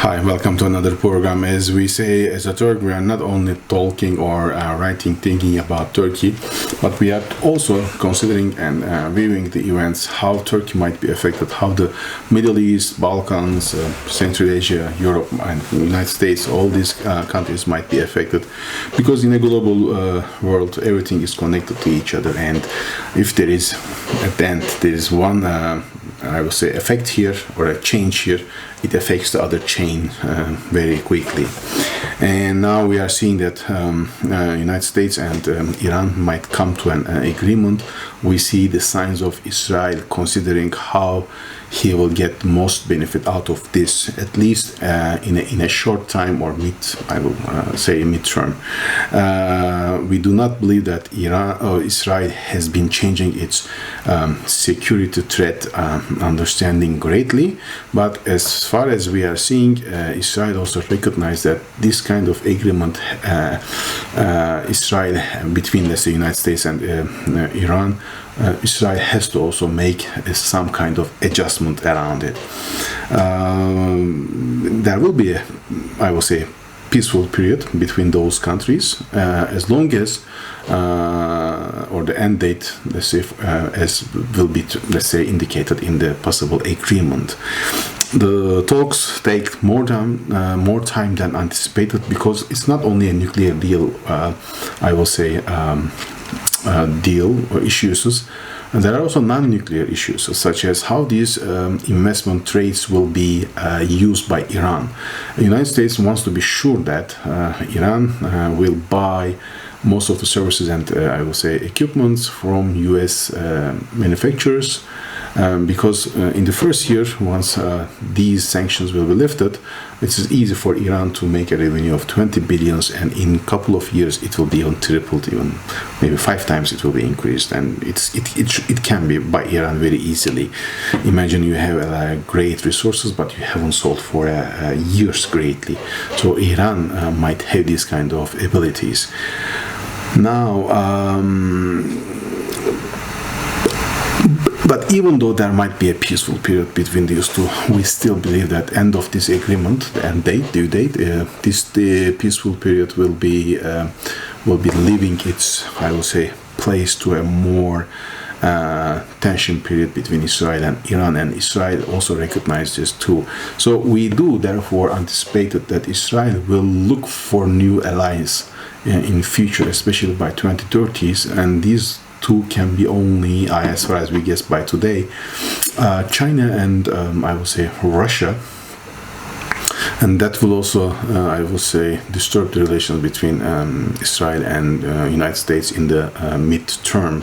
Hi, welcome to another program. As we say, as a Turk, we are not only talking or writing, thinking about Turkey, but we are also considering and viewing the events, how Turkey might be affected, how the Middle East, Balkans, Central Asia, Europe, and United States, all these countries might be affected, because in a global world, everything is connected to each other, and if there is, at the end, there is one I would say effect here or a change here, it affects the other chain very quickly. And now we are seeing that United States and Iran might come to an agreement. We see the signs of Israel considering how he will get most benefit out of this, at least in a short time, or I will say mid-term. We do not believe that Iran or Israel has been changing its security threat understanding greatly, but as far as we are seeing, Israel also recognized that this kind of agreement, Israel between, let's say, United States and Iran, Israel has to also make some kind of adjustment around it. There will be, I will say, peaceful period between those countries, as long as, or the end date, let's say, as will be, let's say, indicated in the possible agreement. The talks take more time than anticipated, because it's not only a nuclear deal, I will say, deal or issues. And there are also non-nuclear issues, such as how these investment trades will be used by Iran. The United States wants to be sure that Iran will buy most of the services and I will say equipments from US manufacturers, because in the first year, once these sanctions will be lifted, it is easy for Iran to make a revenue of 20 billions, and in a couple of years it will be on tripled, even maybe 5 times it will be increased, and it can be by Iran very easily. Imagine you have great resources, but you haven't sold for years greatly, so Iran might have these kind of abilities. Now, but even though there might be a peaceful period between these two, we still believe that end of this agreement, the end date, due date, the peaceful period will be leaving its, I will say, place to a more tension period between Israel and Iran, and Israel also recognizes this too. So we do therefore anticipate that Israel will look for new allies in future, especially by 2030s, and these two can be only, as far as we guess by today, China and I will say Russia, and that will also, I will say, disturb the relations between Israel and United States in the mid-term.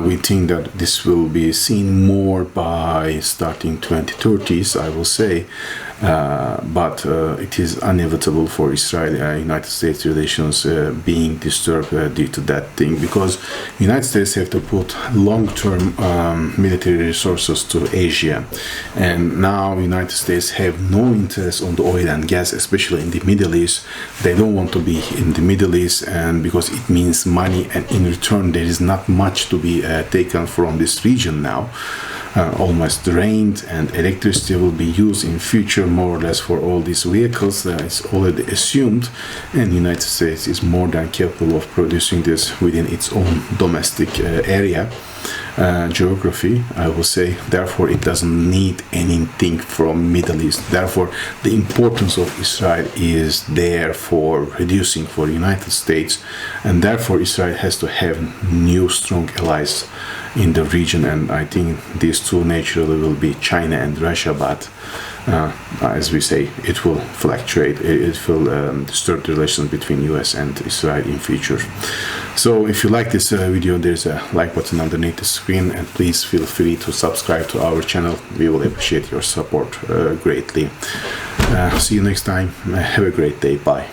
We think that this will be seen more by starting 2030s, I will say. But it is inevitable for Israel-United States relations being disturbed due to that thing, because United States have to put long-term military resources to Asia, and now United States have no interest on the oil and gas, especially in the Middle East. They don't want to be in the Middle East, and because it means money, and in return there is not much to be taken from this region now. Almost drained, and electricity will be used in future more or less for all these vehicles. It's already assumed, and the United States is more than capable of producing this within its own domestic area, geography, I will say. Therefore, it doesn't need anything from Middle East. Therefore, the importance of Israel is there for reducing for the United States, and therefore Israel has to have new strong allies in the region, and I think these two naturally will be China and Russia, but as we say, it will fluctuate, it will disturb the relations between US and Israel in future. So if you like this video, there's a like button underneath the screen, and please feel free to subscribe to our channel. We will appreciate your support greatly. See you next time. Have a great day. Bye.